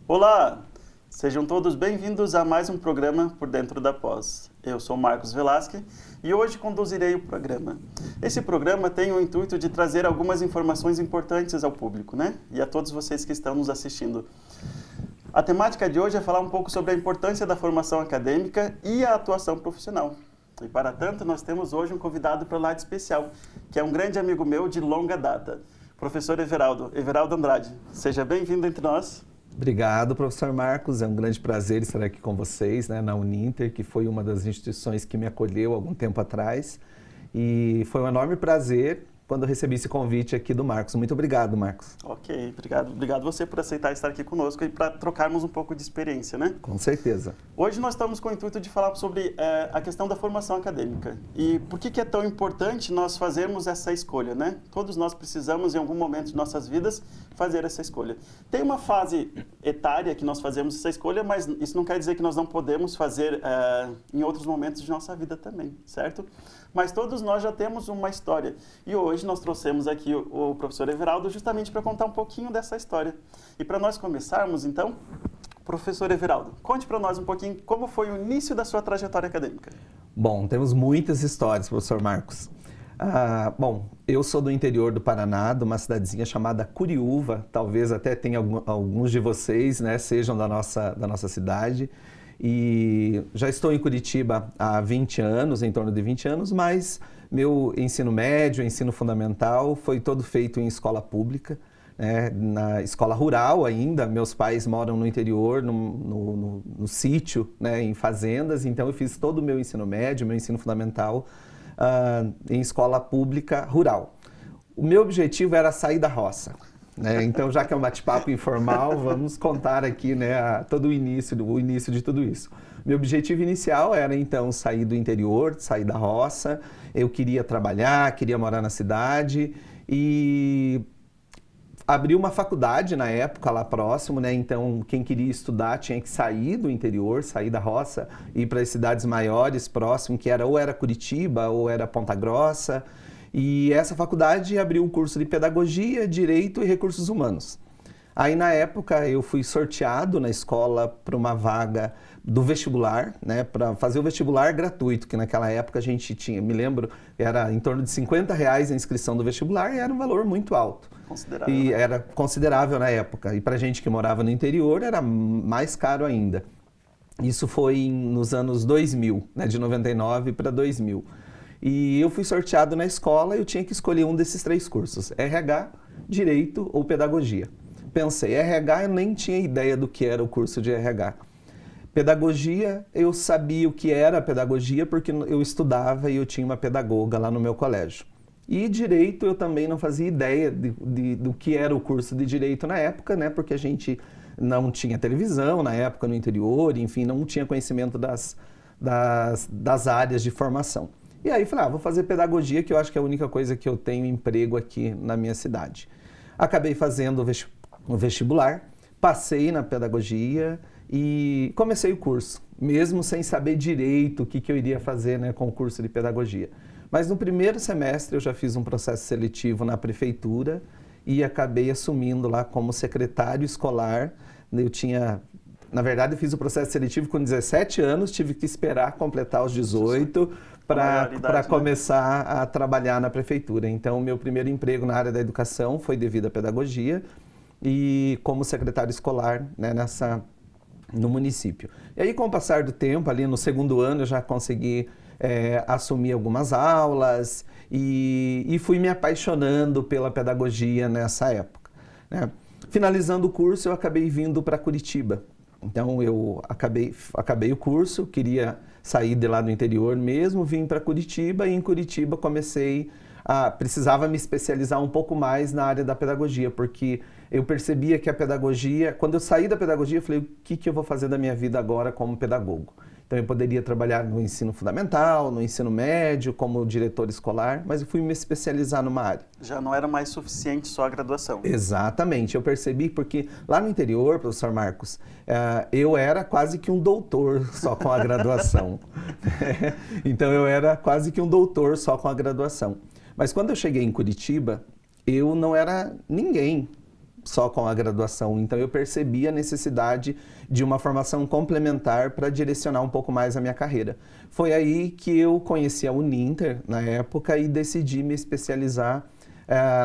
Olá! Sejam todos bem-vindos a mais um programa Por Dentro da Pós. Eu sou Marcos Velasque e hoje conduzirei o programa. Esse programa tem o intuito de trazer algumas informações importantes ao público, né? E a todos vocês que estão nos assistindo. A temática de hoje é falar um pouco sobre a importância da formação acadêmica e a atuação profissional. E para tanto, nós temos hoje um convidado para lá de especial, que é um grande amigo meu de longa data, professor Everaldo Andrade. Seja bem-vindo entre nós. Obrigado, professor Marcos. É um grande prazer estar aqui com vocês, na Uninter, que foi uma das instituições que me acolheu há algum tempo atrás. E foi um enorme prazer quando eu recebi esse convite aqui do Marcos. Muito obrigado, Marcos. Ok, obrigado você por aceitar estar aqui conosco e para trocarmos um pouco de experiência, né? Com certeza. Hoje nós estamos com o intuito de falar sobre a questão da formação acadêmica. E por que é tão importante nós fazermos essa escolha, né? Todos nós precisamos, em algum momento de nossas vidas, fazer essa escolha. Tem uma fase etária que nós fazemos essa escolha, mas isso não quer dizer que nós não podemos fazer em outros momentos de nossa vida também, certo? Mas todos nós já temos uma história. E hoje nós trouxemos aqui o professor Everaldo justamente para contar um pouquinho dessa história. E para nós começarmos, então, professor Everaldo, conte para nós um pouquinho como foi o início da sua trajetória acadêmica. Bom, temos muitas histórias, professor Marcos. Bom, eu sou do interior do Paraná, de uma cidadezinha chamada Curiúva, talvez até tenha alguns de vocês, né, sejam da nossa cidade. E já estou em Curitiba há 20 anos, em torno de 20 anos, mas meu ensino médio, ensino fundamental foi todo feito em escola pública, né, na escola rural ainda. Meus pais moram no interior, no sítio, né, em fazendas, então eu fiz todo o meu ensino médio, meu ensino fundamental em escola pública rural. O meu objetivo era sair da roça. Então, já que é um bate-papo informal, vamos contar aqui, né, todo o início de tudo isso. Meu objetivo inicial era, então, sair do interior, sair da roça. Eu queria trabalhar, queria morar na cidade e abri uma faculdade na época, lá próximo, né? Então, quem queria estudar tinha que sair do interior, sair da roça, ir para as cidades maiores próximo, que ou era Curitiba ou era Ponta Grossa. E essa faculdade abriu um curso de Pedagogia, Direito e Recursos Humanos. Aí, na época, eu fui sorteado na escola para uma vaga do vestibular, né, para fazer o vestibular gratuito, que naquela época a gente tinha, me lembro, era em torno de R$50 a inscrição do vestibular e era um valor muito alto. Considerável. E era considerável na época. E para gente que morava no interior era mais caro ainda. Isso foi nos anos 2000, né, de 99 para 2000. E eu fui sorteado na escola e eu tinha que escolher um desses 3 cursos, RH, Direito ou Pedagogia. Pensei, RH eu nem tinha ideia do que era o curso de RH. Pedagogia, eu sabia o que era a pedagogia porque eu estudava e eu tinha uma pedagoga lá no meu colégio. E Direito eu também não fazia ideia do que era o curso de Direito na época, né? Porque a gente não tinha televisão na época no interior, enfim, não tinha conhecimento das áreas de formação. E aí falei, vou fazer pedagogia, que eu acho que é a única coisa que eu tenho emprego aqui na minha cidade. Acabei fazendo o vestibular, passei na pedagogia e comecei o curso, mesmo sem saber direito o que eu iria fazer, né, com o curso de pedagogia. Mas no primeiro semestre eu já fiz um processo seletivo na prefeitura e acabei assumindo lá como secretário escolar. Na verdade, eu fiz o processo seletivo com 17 anos, tive que esperar completar os 18 para começar a trabalhar na prefeitura. Então, o meu primeiro emprego na área da educação foi devido à pedagogia e como secretário escolar, né, no município. E aí, com o passar do tempo, ali no segundo ano, eu já consegui assumir algumas aulas e fui me apaixonando pela pedagogia nessa época, né? Finalizando o curso, eu acabei vindo para Curitiba. Então, eu acabei o curso, queria sair de lá do interior mesmo, vim para Curitiba e em Curitiba precisava me especializar um pouco mais na área da pedagogia, porque eu percebia que a pedagogia, quando eu saí da pedagogia, eu falei, o que eu vou fazer da minha vida agora como pedagogo? Então, eu poderia trabalhar no ensino fundamental, no ensino médio, como diretor escolar, mas eu fui me especializar numa área. Já não era mais suficiente só a graduação. Exatamente, eu percebi porque lá no interior, professor Marcos, eu era quase que um doutor só com a graduação. Então, eu era quase que um doutor só com a graduação. Mas quando eu cheguei em Curitiba, eu não era ninguém. só com a graduação. Então eu percebi a necessidade de uma formação complementar para direcionar um pouco mais a minha carreira. Foi aí que eu conheci a Uninter na época e decidi me especializar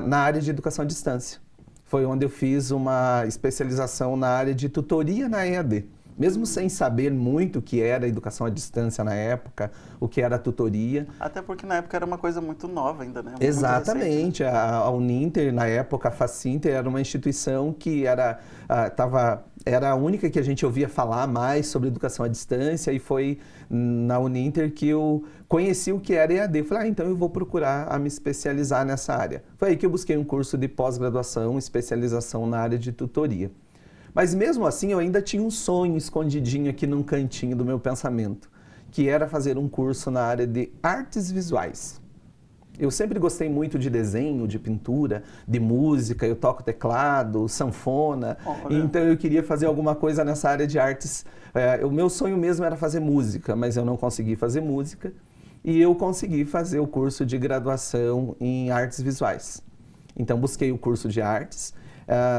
na área de educação à distância. Foi onde eu fiz uma especialização na área de tutoria na EAD. Mesmo sem saber muito o que era educação à distância na época, o que era tutoria. Até porque na época era uma coisa muito nova ainda, né? Muito Exatamente. recente, né? A Uninter, na época, a Facinter, era uma instituição que era a única que a gente ouvia falar mais sobre educação à distância, e foi na Uninter que eu conheci o que era EAD. Eu falei, então eu vou procurar me especializar nessa área. Foi aí que eu busquei um curso de pós-graduação, especialização na área de tutoria. Mas mesmo assim eu ainda tinha um sonho escondidinho aqui num cantinho do meu pensamento, que era fazer um curso na área de artes visuais. Eu sempre gostei muito de desenho, de pintura, de música, eu toco teclado, sanfona, então eu queria fazer alguma coisa nessa área de artes. O meu sonho mesmo era fazer música, mas eu não consegui fazer música, e eu consegui fazer o curso de graduação em artes visuais. Então busquei o curso de artes,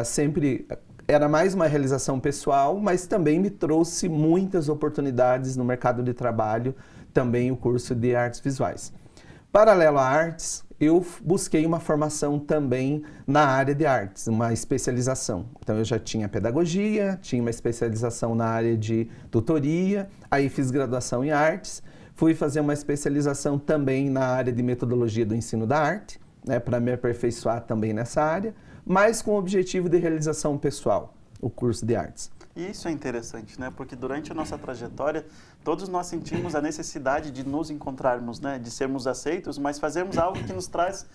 sempre... Era mais uma realização pessoal, mas também me trouxe muitas oportunidades no mercado de trabalho, também o curso de artes visuais. Paralelo a artes, eu busquei uma formação também na área de artes, uma especialização. Então eu já tinha pedagogia, tinha uma especialização na área de tutoria, aí fiz graduação em artes, fui fazer uma especialização também na área de metodologia do ensino da arte, né, para me aperfeiçoar também nessa área, mas com o objetivo de realização pessoal, o curso de artes. E isso é interessante, né? Porque durante a nossa trajetória, todos nós sentimos a necessidade de nos encontrarmos, né? De sermos aceitos, mas fazermos algo que nos traz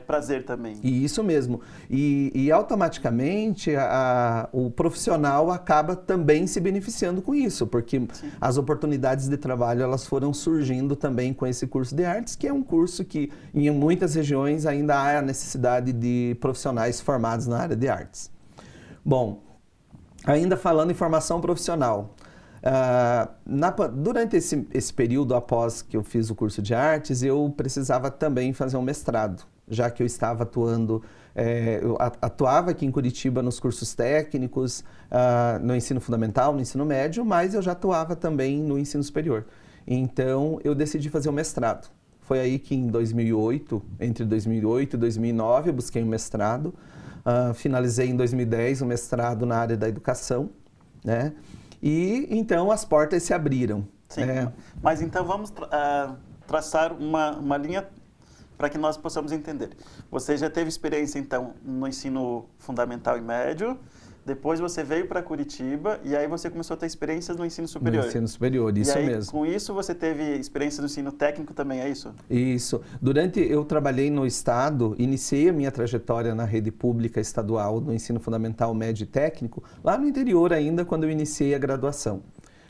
prazer também. E isso mesmo. E automaticamente o profissional acaba também se beneficiando com isso, porque sim, as oportunidades de trabalho elas foram surgindo também com esse curso de artes, que é um curso que em muitas regiões ainda há a necessidade de profissionais formados na área de artes. Bom, ainda falando em formação profissional, durante esse período após que eu fiz o curso de artes, eu precisava também fazer um mestrado, já que eu estava atuando, eu atuava aqui em Curitiba nos cursos técnicos, no ensino fundamental, no ensino médio, mas eu já atuava também no ensino superior. Então, eu decidi fazer um mestrado. Foi aí que em 2008, entre 2008 e 2009, eu busquei um mestrado. Finalizei em 2010 o mestrado na área da educação, né? E então as portas se abriram. Sim, mas então vamos traçar uma linha para que nós possamos entender. Você já teve experiência então no ensino fundamental e médio, depois você veio para Curitiba e aí você começou a ter experiências no ensino superior. No ensino superior, isso e aí, mesmo. Com isso você teve experiência no ensino técnico também, é isso? Isso. Eu trabalhei no Estado, iniciei a minha trajetória na rede pública estadual no ensino fundamental, médio e técnico, lá no interior ainda, quando eu iniciei a graduação.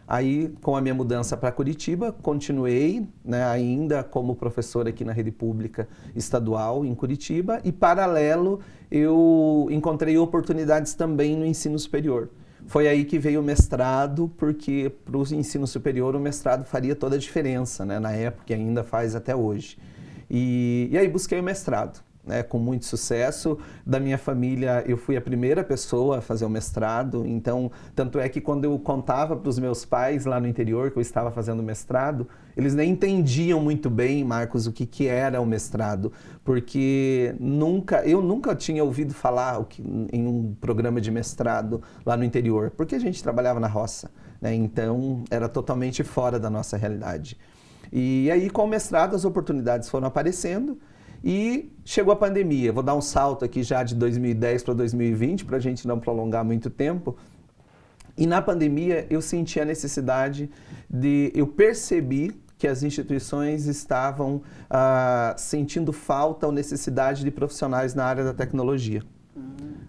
Aí, com a minha mudança para Curitiba, continuei, né, ainda como professor aqui na rede pública estadual em Curitiba e, paralelo, eu encontrei oportunidades também no ensino superior. Foi aí que veio o mestrado, porque para o ensino superior o mestrado faria toda a diferença, né, na época e ainda faz até hoje. E aí busquei o mestrado. Né, com muito sucesso. Da minha família, eu fui a primeira pessoa a fazer o mestrado, então, tanto é que quando eu contava para os meus pais lá no interior que eu estava fazendo mestrado, eles nem entendiam muito bem, Marcos, o que era o mestrado, porque eu nunca tinha ouvido falar em um programa de mestrado lá no interior, porque a gente trabalhava na roça, né, então era totalmente fora da nossa realidade. E aí, com o mestrado, as oportunidades foram aparecendo, e chegou a pandemia. Vou dar um salto aqui já de 2010 para 2020, para a gente não prolongar muito tempo. E na pandemia eu senti a necessidade eu percebi que as instituições estavam sentindo falta ou necessidade de profissionais na área da tecnologia.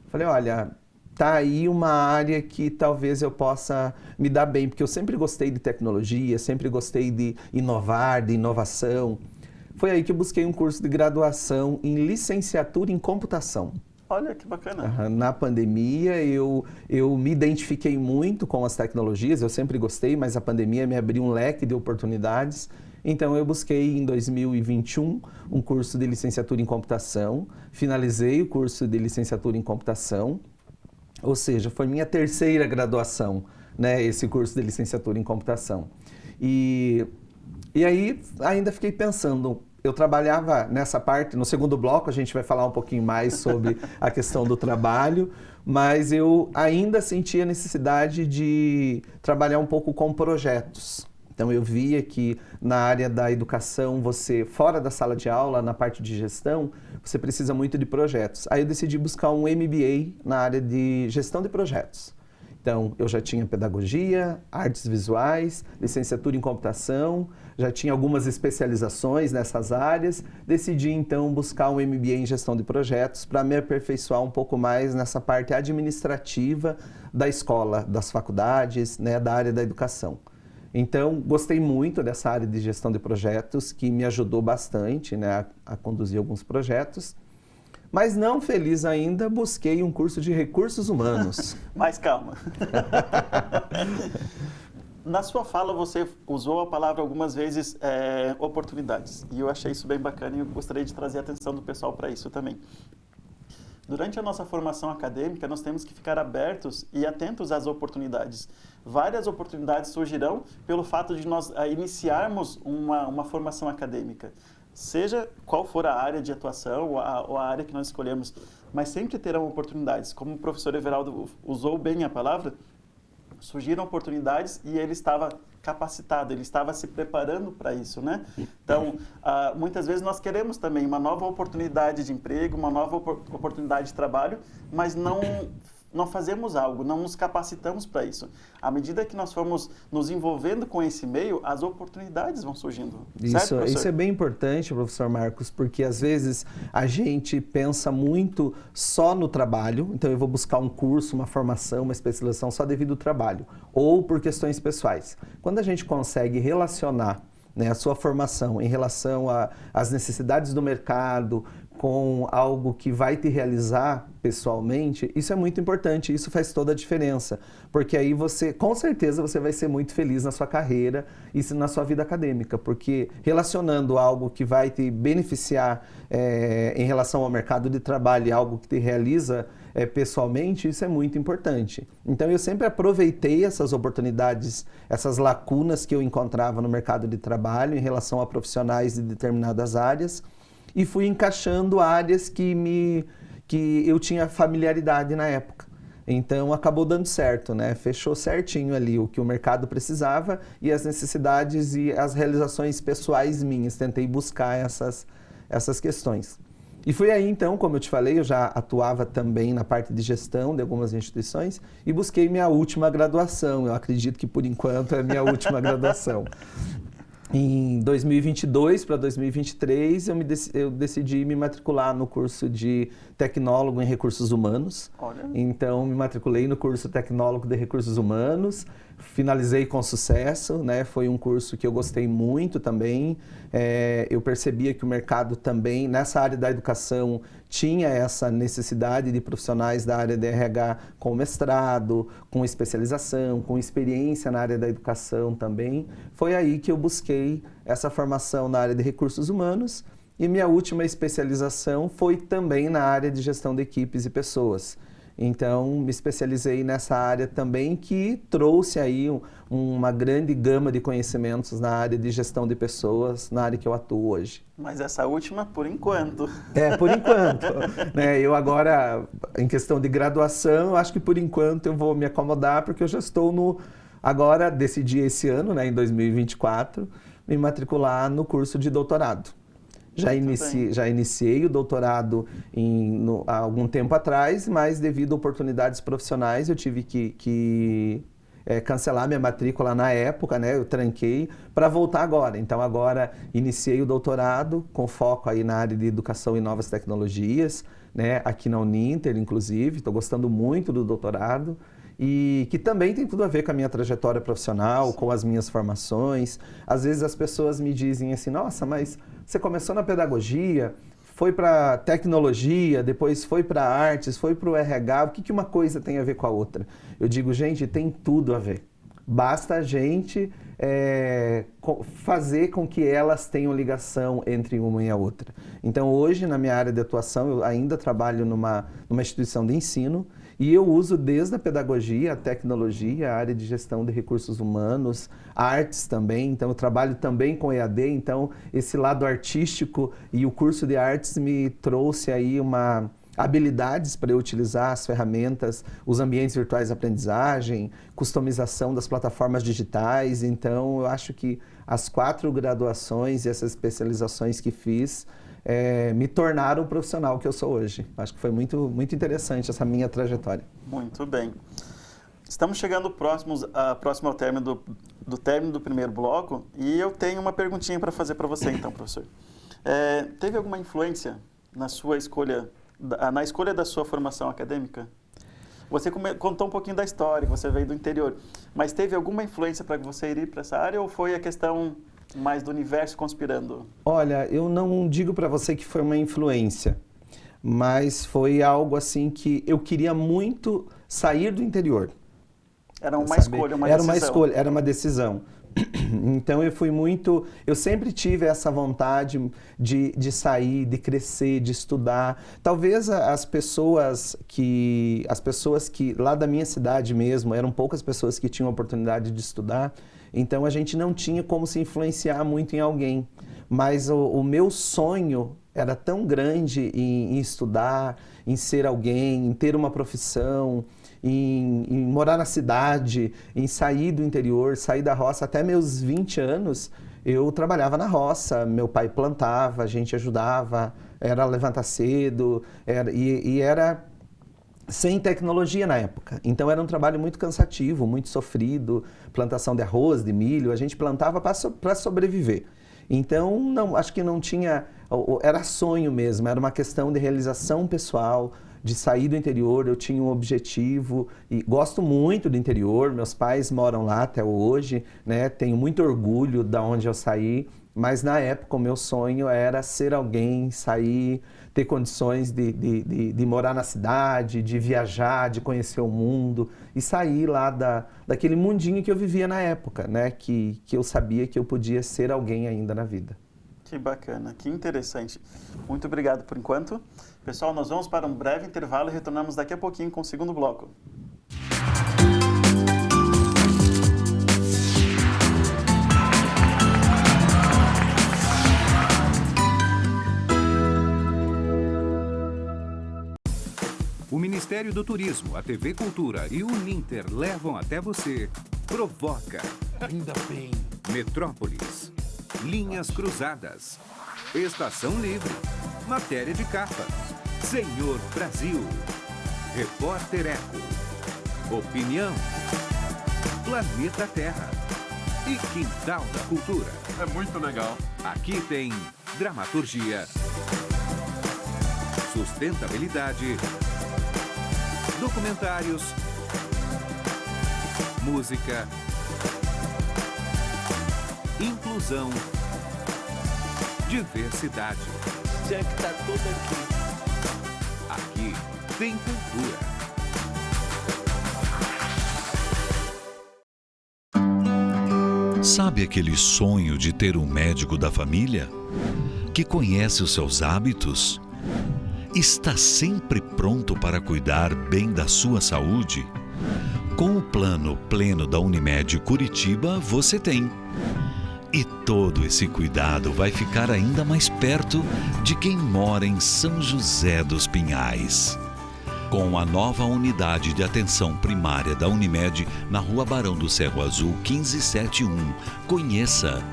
Falei, olha, tá aí uma área que talvez eu possa me dar bem, porque eu sempre gostei de tecnologia, sempre gostei de inovar, de inovação. Foi aí que eu busquei um curso de graduação em licenciatura em computação. Olha, que bacana. Na pandemia, eu me identifiquei muito com as tecnologias, eu sempre gostei, mas a pandemia me abriu um leque de oportunidades. Então, eu busquei em 2021 um curso de licenciatura em computação, finalizei o curso de licenciatura em computação Ou seja, foi minha terceira graduação, né, esse curso de licenciatura em computação. E aí ainda fiquei pensando, eu trabalhava nessa parte, no segundo bloco a gente vai falar um pouquinho mais sobre a questão do trabalho, mas eu ainda sentia a necessidade de trabalhar um pouco com projetos. Então eu via que na área da educação, você, fora da sala de aula, na parte de gestão, você precisa muito de projetos. Aí eu decidi buscar um MBA na área de gestão de projetos. Então, eu já tinha pedagogia, artes visuais, licenciatura em computação, já tinha algumas especializações nessas áreas. Decidi, então, buscar um MBA em gestão de projetos para me aperfeiçoar um pouco mais nessa parte administrativa da escola, das faculdades, né, da área da educação. Então, gostei muito dessa área de gestão de projetos, que me ajudou bastante, né, a conduzir alguns projetos. Mas não feliz ainda, busquei um curso de recursos humanos. Mas calma. Na sua fala, você usou a palavra algumas vezes, oportunidades. E eu achei isso bem bacana e eu gostaria de trazer a atenção do pessoal para isso também. Durante a nossa formação acadêmica, nós temos que ficar abertos e atentos às oportunidades. Várias oportunidades surgirão pelo fato de nós iniciarmos uma formação acadêmica. Seja qual for a área de atuação ou a área que nós escolhemos, mas sempre terão oportunidades. Como o professor Everaldo usou bem a palavra, surgiram oportunidades e ele estava capacitado, ele estava se preparando para isso, né? Então, muitas vezes nós queremos também uma nova oportunidade de emprego, uma nova oportunidade de trabalho, mas não fazemos algo, não nos capacitamos para isso. À medida que nós formos nos envolvendo com esse meio, as oportunidades vão surgindo. Isso é bem importante, professor Marcos, porque às vezes a gente pensa muito só no trabalho, então eu vou buscar um curso, uma formação, uma especialização só devido ao trabalho, ou por questões pessoais. Quando a gente consegue relacionar, né, a sua formação em relação às necessidades do mercado, com algo que vai te realizar pessoalmente, isso é muito importante, isso faz toda a diferença, porque aí você, com certeza, você vai ser muito feliz na sua carreira e na sua vida acadêmica, porque relacionando algo que vai te beneficiar em relação ao mercado de trabalho e algo que te realiza pessoalmente, isso é muito importante. Então eu sempre aproveitei essas oportunidades, essas lacunas que eu encontrava no mercado de trabalho em relação a profissionais de determinadas áreas, e fui encaixando áreas que eu tinha familiaridade na época. Então, acabou dando certo, né? Fechou certinho ali o que o mercado precisava e as necessidades e as realizações pessoais minhas. Tentei buscar essas questões. E foi aí, então, como eu te falei, eu já atuava também na parte de gestão de algumas instituições e busquei minha última graduação. Eu acredito que, por enquanto, é a minha última graduação. Em 2022 para 2023, eu decidi me matricular no curso de tecnólogo em recursos humanos. Olha. Então, me matriculei no curso tecnólogo de recursos humanos, finalizei com sucesso, né? Foi um curso que eu gostei muito também. Eu percebia que o mercado também, nessa área da educação, tinha essa necessidade de profissionais da área de RH com mestrado, com especialização, com experiência na área da educação também. Foi aí que eu busquei essa formação na área de recursos humanos e minha última especialização foi também na área de gestão de equipes e pessoas. Então, me especializei nessa área também que trouxe aí uma grande gama de conhecimentos na área de gestão de pessoas, na área que eu atuo hoje. Mas essa última, por enquanto. Por enquanto. Né? Eu agora, em questão de graduação, eu acho que por enquanto eu vou me acomodar, porque eu já estou agora decidi esse ano, né, em 2024, me matricular no curso de doutorado. Já iniciei o doutorado há algum tempo atrás, mas devido a oportunidades profissionais eu tive que cancelar minha matrícula na época, né? Eu tranquei para voltar agora. Então agora iniciei o doutorado com foco aí na área de educação e novas tecnologias, né? Aqui na Uninter, inclusive. Estou gostando muito do doutorado. E que também tem tudo a ver com a minha trajetória profissional, com as minhas formações. Às vezes as pessoas me dizem assim, nossa, mas você começou na pedagogia, foi para tecnologia, depois foi para artes, foi para o RH, o que uma coisa tem a ver com a outra? Eu digo, gente, tem tudo a ver. Basta a gente fazer com que elas tenham ligação entre uma e a outra. Então hoje, na minha área de atuação, eu ainda trabalho numa instituição de ensino, E eu uso desde a pedagogia, a tecnologia, a área de gestão de recursos humanos, artes também. Então, eu trabalho também com EAD. Então, esse lado artístico e o curso de artes me trouxe aí habilidades para eu utilizar as ferramentas, os ambientes virtuais de aprendizagem, customização das plataformas digitais. Então, eu acho que as 4 graduações e essas especializações que fiz me tornaram o profissional que eu sou hoje. Acho que foi muito, muito interessante essa minha trajetória. Muito bem. Estamos chegando próximo ao término do término do primeiro bloco e eu tenho uma perguntinha para fazer para você, então, professor. Teve alguma influência na sua escolha, na escolha da sua formação acadêmica? Você contou um pouquinho da história, que você veio do interior, mas teve alguma influência para você ir para essa área ou foi a questão mais do universo conspirando? Olha, eu não digo para você que foi uma influência, mas foi algo assim que eu queria muito sair do interior. Era uma escolha, uma decisão. Era uma escolha, era uma decisão. Então eu sempre tive essa vontade de sair, de crescer, de estudar. Talvez as pessoas que lá da minha cidade mesmo, eram poucas pessoas que tinham a oportunidade de estudar, então a gente não tinha como se influenciar muito em alguém. Mas o meu sonho era tão grande em estudar, em ser alguém, em ter uma profissão, em morar na cidade, em sair do interior, sair da roça. Até meus 20 anos, eu trabalhava na roça, meu pai plantava, a gente ajudava, era levantar cedo, era sem tecnologia na época. Então era um trabalho muito cansativo, muito sofrido, plantação de arroz, de milho, a gente plantava para sobreviver. Então, acho que não tinha, era sonho mesmo, era uma questão de realização pessoal, de sair do interior. Eu tinha um objetivo e gosto muito do interior, meus pais moram lá até hoje, né? Tenho muito orgulho de onde eu saí, mas na época o meu sonho era ser alguém, sair, ter condições de morar na cidade, de viajar, de conhecer o mundo e sair lá daquele mundinho que eu vivia na época, né? Que eu sabia que eu podia ser alguém ainda na vida. Que bacana, que interessante. Muito obrigado por enquanto. Pessoal, nós vamos para um breve intervalo e retornamos daqui a pouquinho com o segundo bloco. O Ministério do Turismo, a TV Cultura e o Uninter levam até você Provoca. Ainda bem. Metrópolis. Linhas Cruzadas. Estação Livre. Matéria de capa. Senhor Brasil. Repórter Eco. Opinião. Planeta Terra. E Quintal da Cultura. É muito legal. Aqui tem dramaturgia, sustentabilidade, documentários, música, inclusão, diversidade. Já que tá tudo aqui. Aqui tem cultura. Sabe aquele sonho de ter um médico da família? Que conhece os seus hábitos? Está sempre pronto para cuidar bem da sua saúde? Com o Plano Pleno da Unimed Curitiba, você tem. E todo esse cuidado vai ficar ainda mais perto de quem mora em São José dos Pinhais. Com a nova unidade de atenção primária da Unimed na Rua Barão do Cerro Azul 1571. Conheça!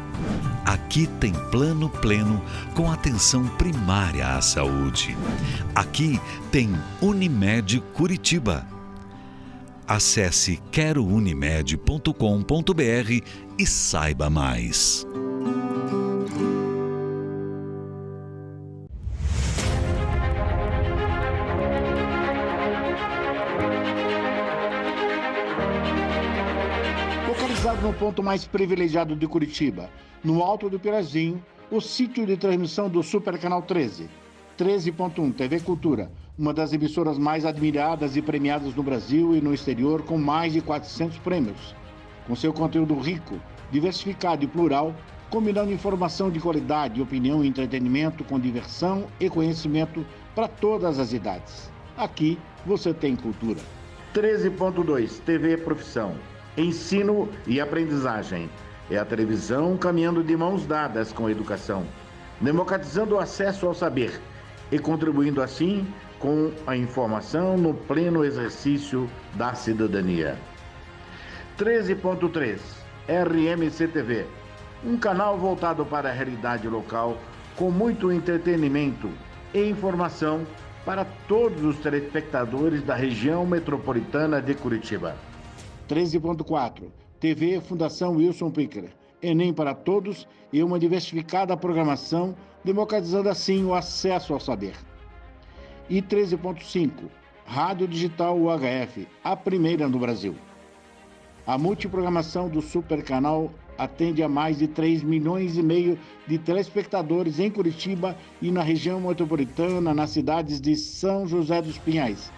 Aqui tem Plano Pleno com atenção primária à saúde. Aqui tem Unimed Curitiba. Acesse querounimed.com.br e saiba mais. Localizado no ponto mais privilegiado de Curitiba, no Alto do Pirazinho, o sítio de transmissão do Super Canal 13. 13.1 TV Cultura, uma das emissoras mais admiradas e premiadas no Brasil e no exterior, com mais de 400 prêmios. Com seu conteúdo rico, diversificado e plural, combinando informação de qualidade, opinião e entretenimento com diversão e conhecimento para todas as idades. Aqui você tem cultura. 13.2 TV Profissão. Ensino e aprendizagem. É a televisão caminhando de mãos dadas com a educação, democratizando o acesso ao saber e contribuindo assim com a informação no pleno exercício da cidadania. 13.3 RMC-TV, um canal voltado para a realidade local com muito entretenimento e informação para todos os telespectadores da região metropolitana de Curitiba. 13.4 TV Fundação Wilson Picker, Enem para todos e uma diversificada programação, democratizando assim o acesso ao saber. E 13.5 Rádio Digital UHF, a primeira no Brasil. A multiprogramação do Supercanal atende a mais de 3,5 milhões de telespectadores em Curitiba e na região metropolitana, nas cidades de São José dos Pinhais,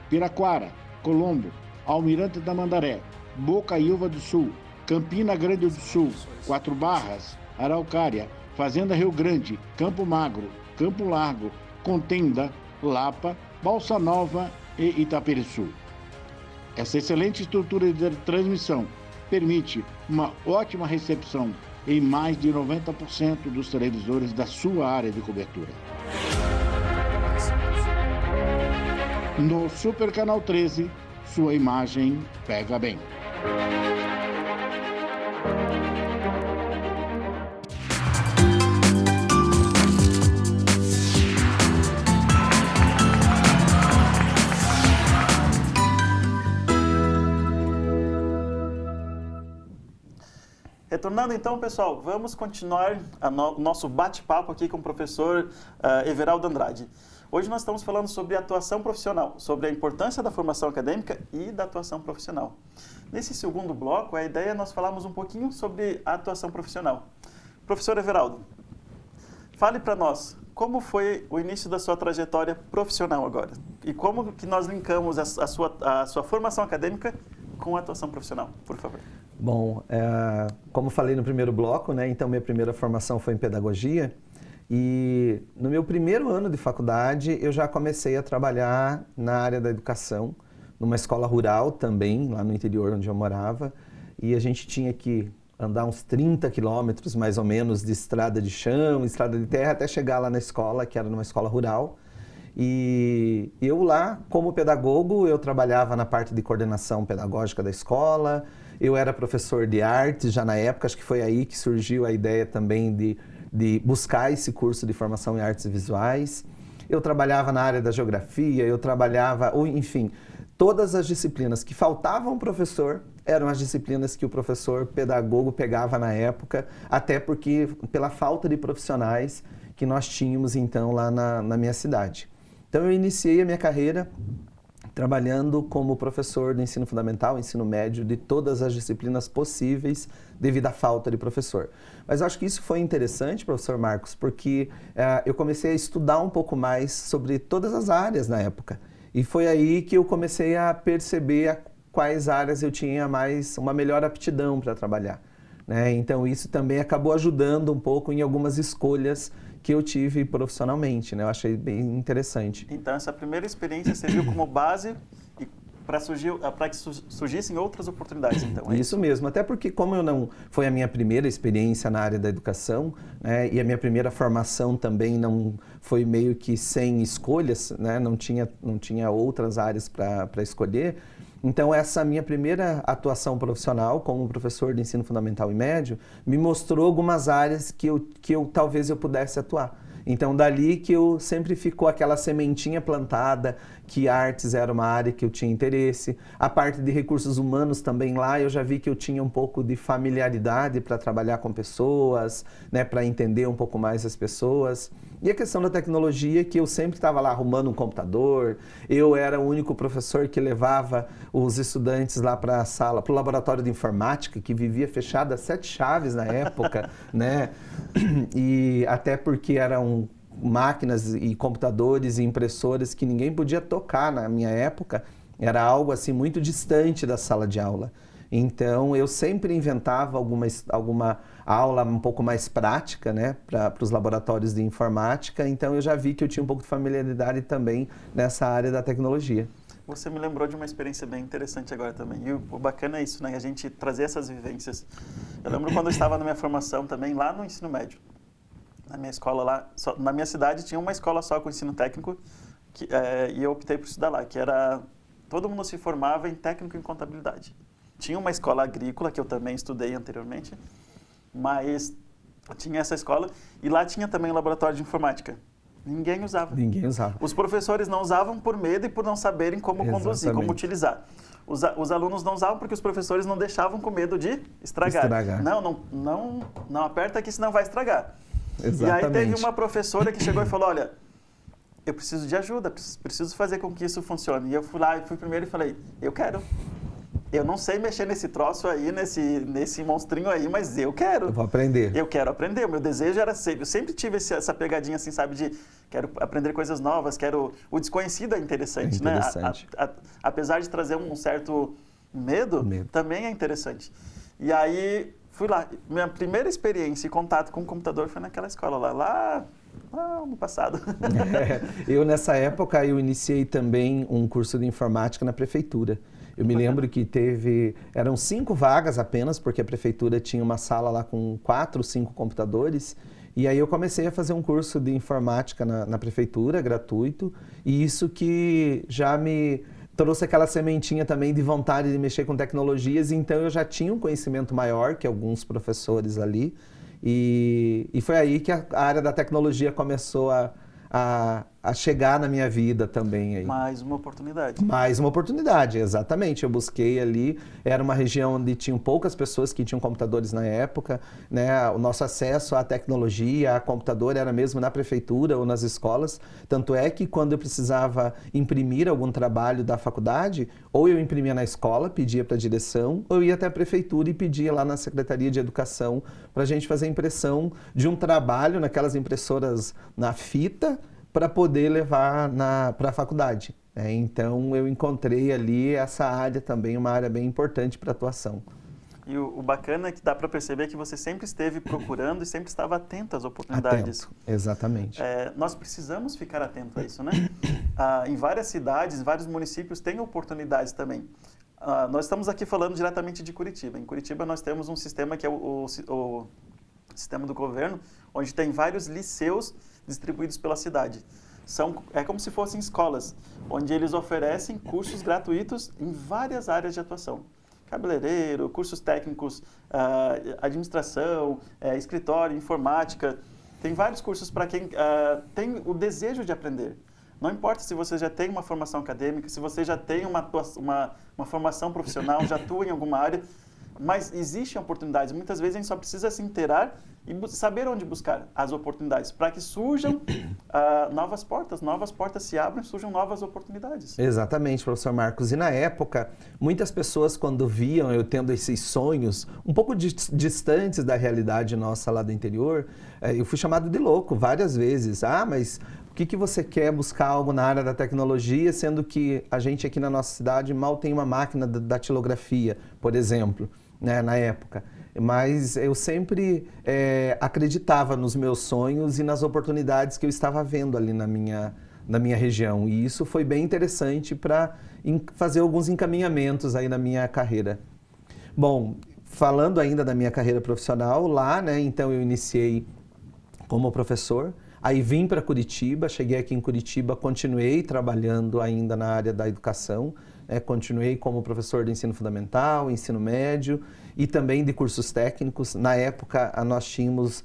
Piraquara, Colombo, Almirante Tamandaré, Bocaiúva do Sul, Campina Grande do Sul, Quatro Barras, Araucária, Fazenda Rio Grande, Campo Magro, Campo Largo, Contenda, Lapa, Balsa Nova e Itaperiçu. Essa excelente estrutura de transmissão permite uma ótima recepção em mais de 90% dos televisores da sua área de cobertura. No Super Canal 13, sua imagem pega bem. Retornando então, pessoal, vamos continuar o nosso bate-papo aqui com o professor Everaldo Andrade. Hoje nós estamos falando sobre atuação profissional, sobre a importância da formação acadêmica e da atuação profissional. Nesse segundo bloco, a ideia é nós falarmos um pouquinho sobre a atuação profissional. Professor Everaldo, fale para nós como foi o início da sua trajetória profissional agora e como que nós linkamos a sua formação acadêmica com a atuação profissional, por favor. Bom, como falei no primeiro bloco, né, então minha primeira formação foi em pedagogia e no meu primeiro ano de faculdade eu já comecei a trabalhar na área da educação, numa escola rural também, lá no interior onde eu morava, e a gente tinha que andar uns 30 quilômetros mais ou menos de estrada de chão, estrada de terra, até chegar lá na escola, que era numa escola rural. E eu lá, como pedagogo, eu trabalhava na parte de coordenação pedagógica da escola, eu era professor de artes já na época, acho que foi aí que surgiu a ideia também de buscar esse curso de formação em artes visuais. Eu trabalhava na área da geografia, eu trabalhava, enfim, todas as disciplinas que faltavam ao professor eram as disciplinas que o professor pedagogo pegava na época, até porque pela falta de profissionais que nós tínhamos então lá na minha cidade. Então eu iniciei a minha carreira trabalhando como professor do ensino fundamental, ensino médio, de todas as disciplinas possíveis devido à falta de professor. Mas eu acho que isso foi interessante, professor Marcos, porque eu comecei a estudar um pouco mais sobre todas as áreas na época. E foi aí que eu comecei a perceber quais áreas eu tinha uma melhor aptidão para trabalhar, né? Então isso também acabou ajudando um pouco em algumas escolhas que eu tive profissionalmente, né? Eu achei bem interessante. Então, essa primeira experiência serviu como base para que surgissem outras oportunidades, então. Isso mesmo, até porque como foi a minha primeira experiência na área da educação, né, e a minha primeira formação também não foi meio que sem escolhas, né, não tinha outras áreas para escolher. Então, essa minha primeira atuação profissional como professor de ensino fundamental e médio me mostrou algumas áreas que talvez eu pudesse atuar. Então, dali que eu sempre ficou aquela sementinha plantada, que artes era uma área que eu tinha interesse. A parte de recursos humanos também lá, eu já vi que eu tinha um pouco de familiaridade para trabalhar com pessoas, né, para entender um pouco mais as pessoas. E a questão da tecnologia, que eu sempre estava lá arrumando um computador, eu era o único professor que levava os estudantes lá para a sala, para o laboratório de informática, que vivia fechado a 7 chaves na época, né? E até porque eram máquinas e computadores e impressoras que ninguém podia tocar na minha época, era algo assim muito distante da sala de aula. Então, eu sempre inventava alguma aula um pouco mais prática, né, para os laboratórios de informática. Então, eu já vi que eu tinha um pouco de familiaridade também nessa área da tecnologia. Você me lembrou de uma experiência bem interessante agora também. E o bacana é isso, né? A gente trazer essas vivências. Eu lembro quando eu estava na minha formação também, lá no ensino médio. Na minha escola lá, na minha cidade tinha uma escola só com ensino técnico e eu optei por estudar lá, que era... Todo mundo se formava em técnico em contabilidade. Tinha uma escola agrícola, que eu também estudei anteriormente, mas tinha essa escola e lá tinha também um laboratório de informática. Ninguém usava. Ninguém usava. Os professores não usavam por medo e por não saberem como conduzir, como utilizar. Os alunos não usavam porque os professores não deixavam com medo de estragar. Não aperta aqui, senão vai estragar. Exatamente. E aí teve uma professora que chegou e falou, olha, eu preciso de ajuda, preciso fazer com que isso funcione. E eu fui lá, fui primeiro e falei, eu quero. Eu não sei mexer nesse troço aí, nesse monstrinho aí, mas eu quero. Eu vou aprender. Eu quero aprender. O meu desejo era sempre... Eu sempre tive essa pegadinha, assim, sabe, de quero aprender coisas novas, quero... O desconhecido é interessante, né? Apesar de trazer um certo medo, também é interessante. E aí, fui lá. Minha primeira experiência e contato com o computador foi naquela escola lá no passado. Eu, nessa época, eu iniciei também um curso de informática na prefeitura. Eu me lembro que eram 5 vagas apenas, porque a prefeitura tinha uma sala lá com 4 ou 5 computadores. E aí eu comecei a fazer um curso de informática na prefeitura, gratuito. E isso que já me trouxe aquela sementinha também de vontade de mexer com tecnologias. Então eu já tinha um conhecimento maior que alguns professores ali. E foi aí que a área da tecnologia começou a chegar na minha vida também. Aí. Mais uma oportunidade. Mais uma oportunidade, exatamente. Eu busquei ali, era uma região onde tinham poucas pessoas que tinham computadores na época, né? O nosso acesso à tecnologia, a computador, era mesmo na prefeitura ou nas escolas. Tanto é que quando eu precisava imprimir algum trabalho da faculdade, ou eu imprimia na escola, pedia para a direção, ou eu ia até a prefeitura e pedia lá na Secretaria de Educação para a gente fazer a impressão de um trabalho naquelas impressoras na fita, para poder levar para a faculdade. Então, eu encontrei ali essa área também, uma área bem importante para a atuação. E o bacana é que dá para perceber que você sempre esteve procurando e sempre estava atento às oportunidades. Atento, exatamente. Nós precisamos ficar atentos a isso, né? Em várias cidades, em vários municípios, tem oportunidades também. Nós estamos aqui falando diretamente de Curitiba. Em Curitiba, nós temos um sistema que é o sistema do governo, onde tem vários liceus distribuídos pela cidade. É como se fossem escolas, onde eles oferecem cursos gratuitos em várias áreas de atuação. Cabeleireiro, cursos técnicos, administração, escritório, informática. Tem vários cursos para quem tem o desejo de aprender. Não importa se você já tem uma formação acadêmica, se você já tem uma formação profissional, já atua em alguma área, mas existem oportunidades. Muitas vezes a gente só precisa se inteirar e saber onde buscar as oportunidades, para que surjam novas portas se abram e surjam novas oportunidades. Exatamente, professor Marcos. E na época, muitas pessoas quando viam eu tendo esses sonhos, um pouco distantes da realidade nossa lá do interior, eu fui chamado de louco várias vezes. Mas por que você quer buscar algo na área da tecnologia, sendo que a gente aqui na nossa cidade mal tem uma máquina da datilografia, por exemplo, né, na época. Mas eu sempre acreditava nos meus sonhos e nas oportunidades que eu estava vendo ali na minha região. E isso foi bem interessante para fazer alguns encaminhamentos aí na minha carreira. Bom, falando ainda da minha carreira profissional, lá, né, então eu iniciei como professor. Aí vim para Curitiba, cheguei aqui em Curitiba, continuei trabalhando ainda na área da educação, continuei como professor de ensino fundamental, ensino médio e também de cursos técnicos. Na época, nós tínhamos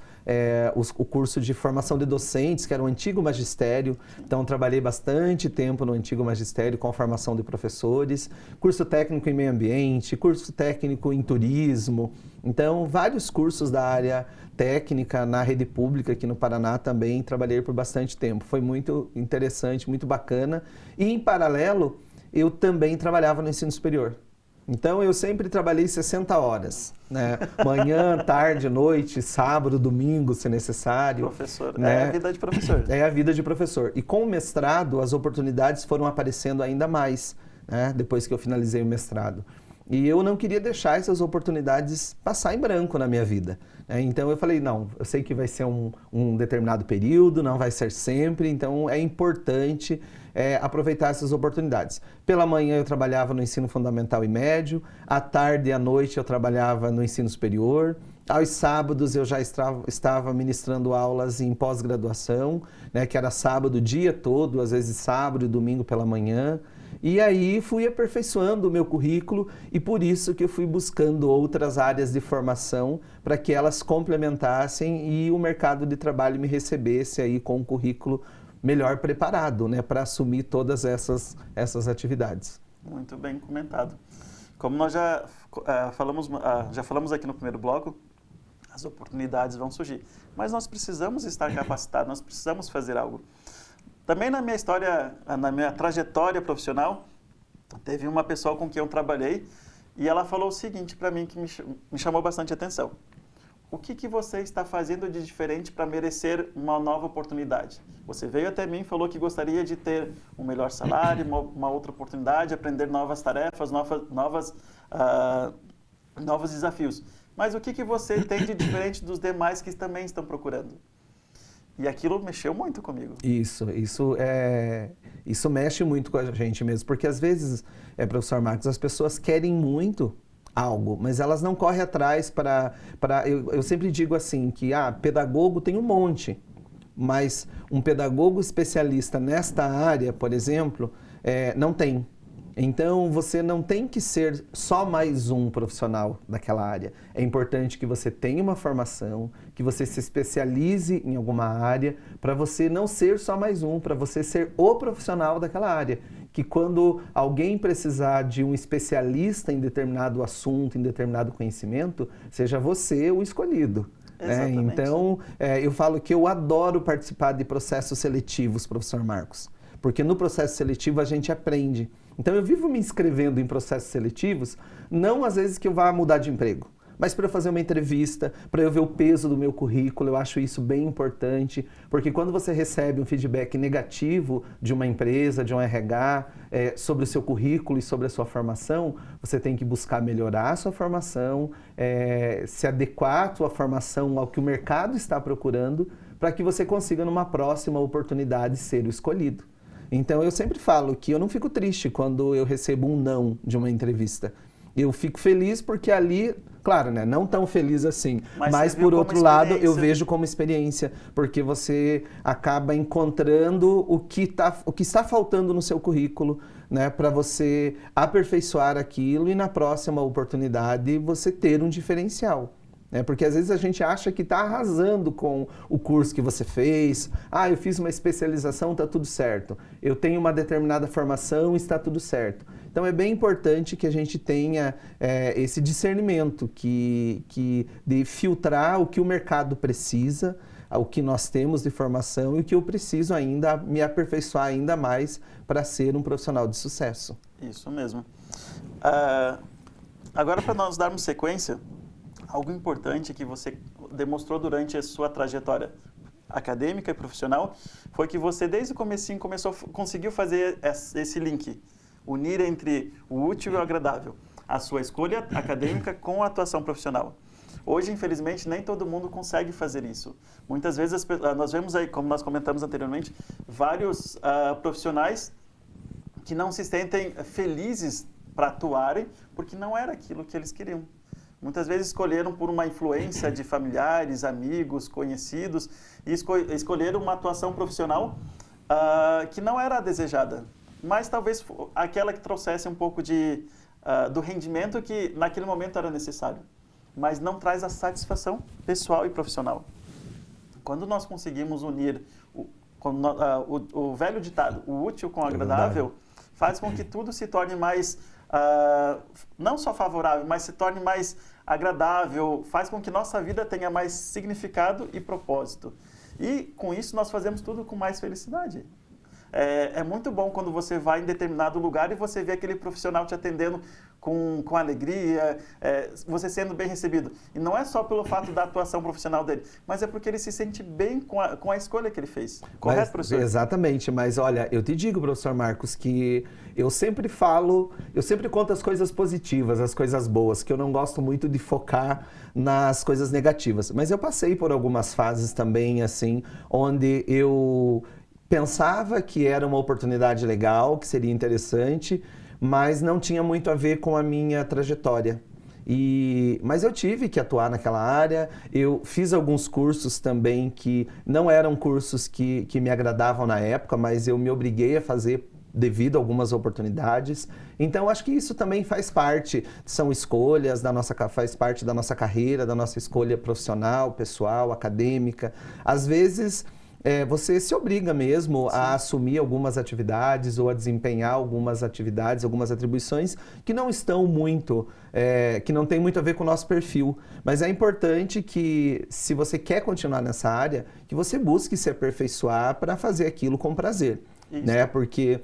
o curso de formação de docentes, que era o antigo magistério, então trabalhei bastante tempo no antigo magistério com a formação de professores, curso técnico em meio ambiente, curso técnico em turismo, então vários cursos da área técnica na rede pública aqui no Paraná também trabalhei por bastante tempo. Foi muito interessante, muito bacana. E em paralelo, eu também trabalhava no ensino superior. Então eu sempre trabalhei 60 horas, né? Manhã, tarde, noite, sábado, domingo, se necessário. Professor, né? É a vida de professor. É a vida de professor. E com o mestrado, as oportunidades foram aparecendo ainda mais, né? Depois que eu finalizei o mestrado. E eu não queria deixar essas oportunidades passar em branco na minha vida. Então eu falei, não, eu sei que vai ser um determinado período, não vai ser sempre, então é importante aproveitar essas oportunidades. Pela manhã eu trabalhava no ensino fundamental e médio, à tarde e à noite eu trabalhava no ensino superior, aos sábados eu já estava ministrando aulas em pós-graduação, né, que era sábado o dia todo, às vezes sábado e domingo pela manhã. E aí fui aperfeiçoando o meu currículo e por isso que eu fui buscando outras áreas de formação para que elas complementassem e o mercado de trabalho me recebesse aí com um currículo melhor preparado, né, para assumir todas essas atividades. Muito bem comentado. Como nós já falamos aqui no primeiro bloco, as oportunidades vão surgir, mas nós precisamos estar capacitados, nós precisamos fazer algo. Também na minha história, na minha trajetória profissional, teve uma pessoa com quem eu trabalhei e ela falou o seguinte para mim que me chamou bastante atenção. O que você está fazendo de diferente para merecer uma nova oportunidade? Você veio até mim e falou que gostaria de ter um melhor salário, uma outra oportunidade, aprender novas tarefas, novos desafios. Mas o que você tem de diferente dos demais que também estão procurando? E aquilo mexeu muito comigo. Isso mexe muito com a gente mesmo, porque às vezes, professor Marcos, as pessoas querem muito algo, mas elas não correm atrás eu sempre digo assim, que pedagogo tem um monte, mas um pedagogo especialista nesta área, por exemplo, não tem. Então, você não tem que ser só mais um profissional daquela área. É importante que você tenha uma formação, que você se especialize em alguma área, para você não ser só mais um, para você ser o profissional daquela área. Que quando alguém precisar de um especialista em determinado assunto, em determinado conhecimento, seja você o escolhido. Então, eu falo que eu adoro participar de processos seletivos, professor Marcos, porque no processo seletivo a gente aprende. Então eu vivo me inscrevendo em processos seletivos, não às vezes que eu vá mudar de emprego, mas para eu fazer uma entrevista, para eu ver o peso do meu currículo. Eu acho isso bem importante, porque quando você recebe um feedback negativo de uma empresa, de um RH, sobre o seu currículo e sobre a sua formação, você tem que buscar melhorar a sua formação, se adequar a sua formação ao que o mercado está procurando, para que você consiga numa próxima oportunidade ser o escolhido. Então, eu sempre falo que eu não fico triste quando eu recebo um não de uma entrevista. Eu fico feliz porque ali, claro, né, não tão feliz assim, mas por outro lado, eu vejo como experiência, porque você acaba encontrando o que está faltando no seu currículo, né, para você aperfeiçoar aquilo e na próxima oportunidade você ter um diferencial. Porque às vezes a gente acha que está arrasando com o curso que você fez. Eu fiz uma especialização, está tudo certo. Eu tenho uma determinada formação, está tudo certo. Então é bem importante que a gente tenha esse discernimento de filtrar o que o mercado precisa, o que nós temos de formação e o que eu preciso ainda me aperfeiçoar ainda mais para ser um profissional de sucesso. Isso mesmo. Agora, para nós darmos sequência, algo importante que você demonstrou durante a sua trajetória acadêmica e profissional foi que você, desde o comecinho, conseguiu fazer esse link, unir entre o útil e o agradável, a sua escolha acadêmica com a atuação profissional. Hoje, infelizmente, nem todo mundo consegue fazer isso. Muitas vezes nós vemos aí, como nós comentamos anteriormente, vários profissionais que não se sentem felizes para atuarem porque não era aquilo que eles queriam. Muitas vezes escolheram por uma influência de familiares, amigos, conhecidos, e escolheram uma atuação profissional que não era a desejada, mas talvez aquela que trouxesse um pouco do rendimento que naquele momento era necessário, mas não traz a satisfação pessoal e profissional. Quando nós conseguimos unir o velho ditado, o útil com o agradável, faz com que tudo se torne mais, não só favorável, mas se torne mais agradável, faz com que nossa vida tenha mais significado e propósito. E com isso nós fazemos tudo com mais felicidade. É muito bom quando você vai em determinado lugar e você vê aquele profissional te atendendo com alegria, você sendo bem recebido. E não é só pelo fato da atuação profissional dele, mas é porque ele se sente bem com a escolha que ele fez. Correto, professor? Exatamente, mas olha, eu te digo, professor Marcos, que eu sempre conto as coisas positivas, as coisas boas, que eu não gosto muito de focar nas coisas negativas. Mas eu passei por algumas fases também, assim, onde eu pensava que era uma oportunidade legal, que seria interessante, mas não tinha muito a ver com a minha trajetória. Mas eu tive que atuar naquela área, eu fiz alguns cursos também que não eram cursos que me agradavam na época, mas eu me obriguei a fazer devido a algumas oportunidades. Então, acho que isso também faz parte, são escolhas faz parte da nossa carreira, da nossa escolha profissional, pessoal, acadêmica. Às vezes, você se obriga mesmo a assumir algumas atividades ou a desempenhar algumas atividades, algumas atribuições que não estão muito, que não tem muito a ver com o nosso perfil. Mas é importante que, se você quer continuar nessa área, que você busque se aperfeiçoar para fazer aquilo com prazer, né? Porque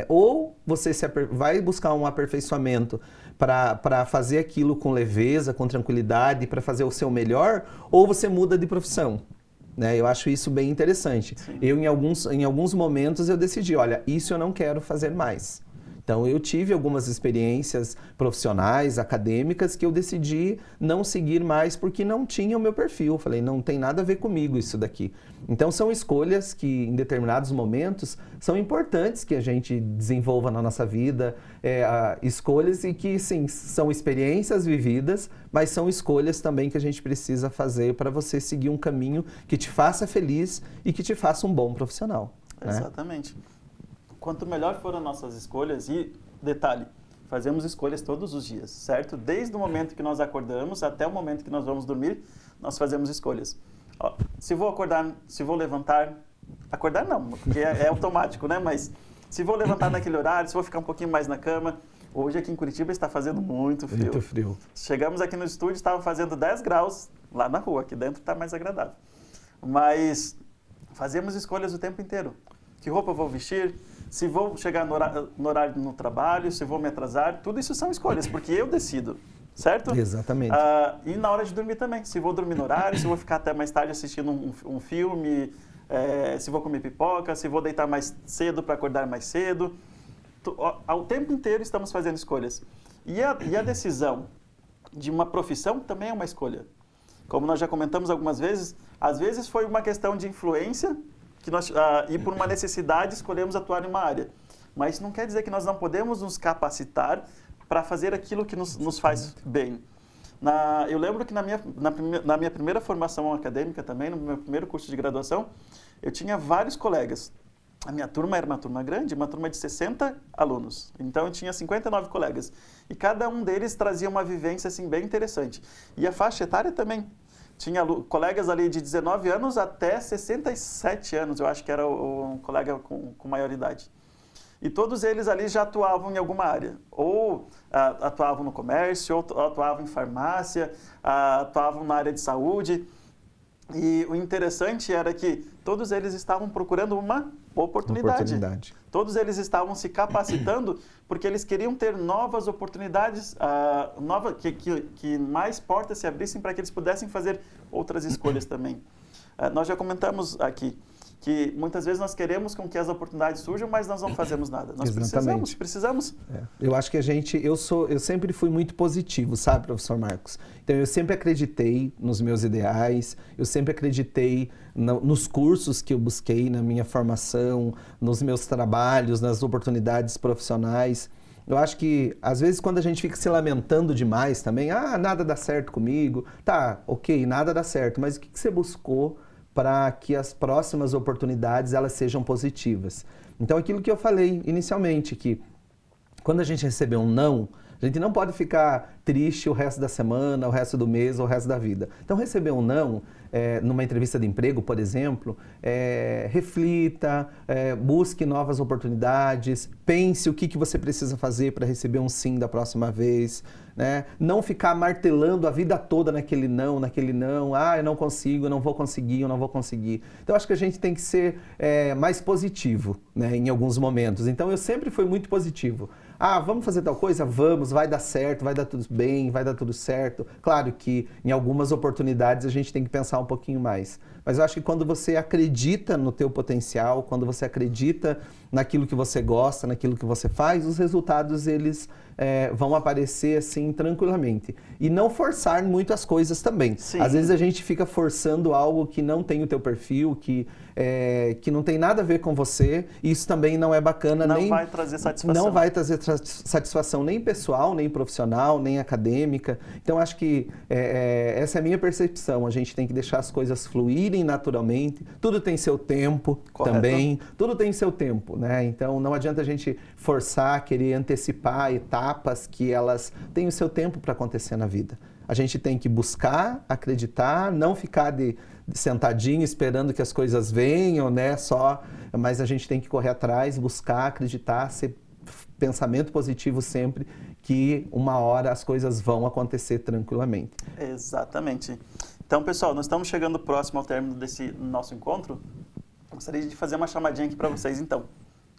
ou você vai buscar um aperfeiçoamento para fazer aquilo com leveza, com tranquilidade, para fazer o seu melhor, ou você muda de profissão. Né? Eu acho isso bem interessante. Em alguns momentos eu decidi, olha, isso eu não quero fazer mais. Então eu tive algumas experiências profissionais, acadêmicas, que eu decidi não seguir mais porque não tinha o meu perfil. Falei, não tem nada a ver comigo isso daqui. Então são escolhas que em determinados momentos são importantes que a gente desenvolva na nossa vida, escolhas e que sim, são experiências vividas, mas são escolhas também que a gente precisa fazer para você seguir um caminho que te faça feliz e que te faça um bom profissional. Né? Exatamente. Quanto melhor foram nossas escolhas, e detalhe, fazemos escolhas todos os dias, certo? Desde o momento que nós acordamos até o momento que nós vamos dormir, nós fazemos escolhas. Ó, se vou acordar, se vou levantar não, porque é automático, né? Mas se vou levantar naquele horário, se vou ficar um pouquinho mais na cama. Hoje aqui em Curitiba está fazendo muito frio. Muito frio. Chegamos aqui no estúdio, estava fazendo 10 graus lá na rua, aqui dentro está mais agradável. Mas fazemos escolhas o tempo inteiro. Que roupa eu vou vestir? Se vou chegar no horário no trabalho, se vou me atrasar, tudo isso são escolhas, porque eu decido, certo? Exatamente. E na hora de dormir também, se vou dormir no horário, se vou ficar até mais tarde assistindo um filme, se vou comer pipoca, se vou deitar mais cedo para acordar mais cedo. Ao tempo inteiro estamos fazendo escolhas. E a decisão de uma profissão também é uma escolha. Como nós já comentamos algumas vezes, às vezes foi uma questão de influência, que nós, e por uma necessidade escolhemos atuar em uma área. Mas isso não quer dizer que nós não podemos nos capacitar para fazer aquilo que nos faz bem. Eu lembro que na minha primeira formação acadêmica também, no meu primeiro curso de graduação, eu tinha vários colegas. A minha turma era uma turma grande, uma turma de 60 alunos. Então eu tinha 59 colegas. E cada um deles trazia uma vivência assim, bem interessante. E a faixa etária também. Tinha colegas ali de 19 anos até 67 anos, eu acho que era um colega com maior idade. E todos eles ali já atuavam em alguma área. Ou atuavam no comércio, ou atuavam em farmácia, atuavam na área de saúde. E o interessante era que todos eles estavam procurando uma oportunidade. Todos eles estavam se capacitando porque eles queriam ter novas oportunidades, que mais portas se abrissem para que eles pudessem fazer outras escolhas também. Nós já comentamos aqui que muitas vezes nós queremos com que as oportunidades surjam, mas nós não fazemos nada. Nós precisamos. Eu acho que eu sempre fui muito positivo, sabe, professor Marcos? Então eu sempre acreditei nos meus ideais, eu sempre acreditei nos cursos que eu busquei na minha formação, nos meus trabalhos, nas oportunidades profissionais. Eu acho que, às vezes, quando a gente fica se lamentando demais também, nada dá certo comigo, tá, ok, nada dá certo, mas o que você buscou para que as próximas oportunidades elas sejam positivas? Então, aquilo que eu falei inicialmente, que quando a gente recebeu um não, A gente não pode ficar triste o resto da semana, o resto do mês, o resto da vida. Então, receber um não, numa entrevista de emprego, por exemplo, reflita, busque novas oportunidades, pense o que você precisa fazer para receber um sim da próxima vez, né? Não ficar martelando a vida toda naquele não, eu não consigo, eu não vou conseguir, eu não vou conseguir. Então, acho que a gente tem que ser mais positivo, né, em alguns momentos. Então, eu sempre fui muito positivo. Vamos fazer tal coisa? Vamos, vai dar certo, vai dar tudo bem, vai dar tudo certo. Claro que em algumas oportunidades a gente tem que pensar um pouquinho mais. Mas eu acho que quando você acredita no teu potencial, quando você acredita naquilo que você gosta, naquilo que você faz, os resultados eles vão aparecer assim tranquilamente. E não forçar muito as coisas também. Sim. Às vezes a gente fica forçando algo que não tem o teu perfil, que não tem nada a ver com você. E isso também não é bacana. Não vai trazer satisfação. Não vai trazer satisfação nem pessoal, nem profissional, nem acadêmica. Então, acho que essa é a minha percepção. A gente tem que deixar as coisas fluírem naturalmente. Tudo tem seu tempo. Correto. Também. Tudo tem seu tempo, né? Então, não adianta a gente forçar, querer antecipar etapas que elas têm o seu tempo para acontecer na vida. A gente tem que buscar, acreditar, não ficar sentadinho esperando que as coisas venham, né? Mas a gente tem que correr atrás, buscar, acreditar, ser pensamento positivo sempre, que uma hora as coisas vão acontecer tranquilamente. Exatamente. Então, pessoal, nós estamos chegando próximo ao término desse nosso encontro. Gostaria de fazer uma chamadinha aqui para vocês, então.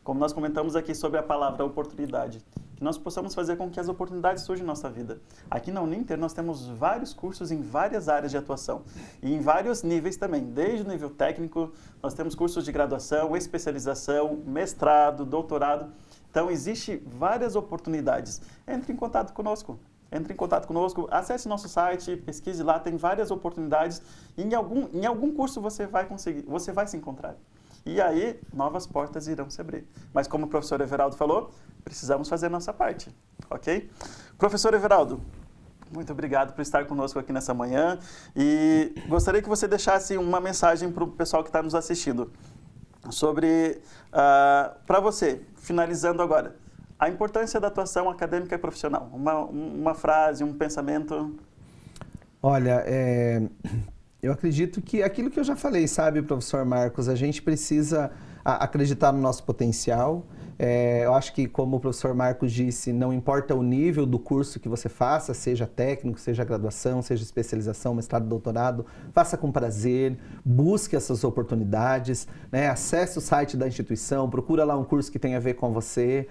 Como nós comentamos aqui sobre a palavra oportunidade, que nós possamos fazer com que as oportunidades surjam em nossa vida. Aqui na Uninter nós temos vários cursos em várias áreas de atuação e em vários níveis também, desde o nível técnico, nós temos cursos de graduação, especialização, mestrado, doutorado. Então, existe várias oportunidades. Entre em contato conosco. Acesse nosso site, pesquise lá, tem várias oportunidades. E em algum curso você vai conseguir, você vai se encontrar. E aí, novas portas irão se abrir. Mas como o professor Everaldo falou, precisamos fazer a nossa parte, ok? Professor Everaldo, muito obrigado por estar conosco aqui nessa manhã. E gostaria que você deixasse uma mensagem para o pessoal que está nos assistindo sobre, para você, finalizando agora, a importância da atuação acadêmica e profissional. Uma frase, um pensamento. Olha, eu acredito que aquilo que eu já falei, sabe, professor Marcos, a gente precisa acreditar no nosso potencial. Eu acho que, como o professor Marcos disse, não importa o nível do curso que você faça, seja técnico, seja graduação, seja especialização, mestrado, doutorado, faça com prazer, busque essas oportunidades, né? Acesse o site da instituição, procura lá um curso que tenha a ver com você,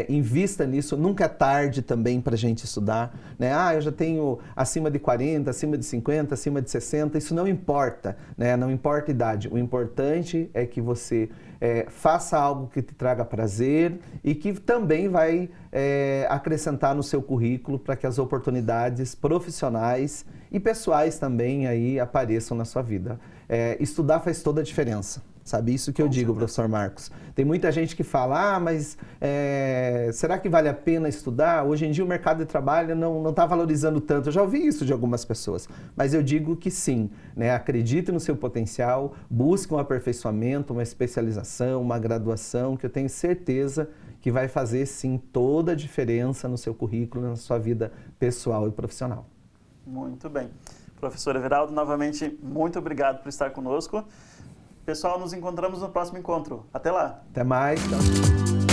invista nisso, nunca é tarde também para a gente estudar, né? Eu já tenho acima de 40, acima de 50, acima de 60, isso não importa, né? Não importa a idade, o importante é que você faça algo que te traga prazer e que também vai acrescentar no seu currículo para que as oportunidades profissionais e pessoais também aí apareçam na sua vida. Estudar faz toda a diferença. Sabe, isso que eu digo, professor Marcos. Tem muita gente que fala, mas será que vale a pena estudar? Hoje em dia o mercado de trabalho não está valorizando tanto. Eu já ouvi isso de algumas pessoas, mas eu digo que sim, né? Acredite no seu potencial, busque um aperfeiçoamento, uma especialização, uma graduação, que eu tenho certeza que vai fazer sim toda a diferença no seu currículo, na sua vida pessoal e profissional. Muito bem. Professor Everaldo, novamente, muito obrigado por estar conosco. Pessoal, nos encontramos no próximo encontro. Até lá! Até mais! Tchau.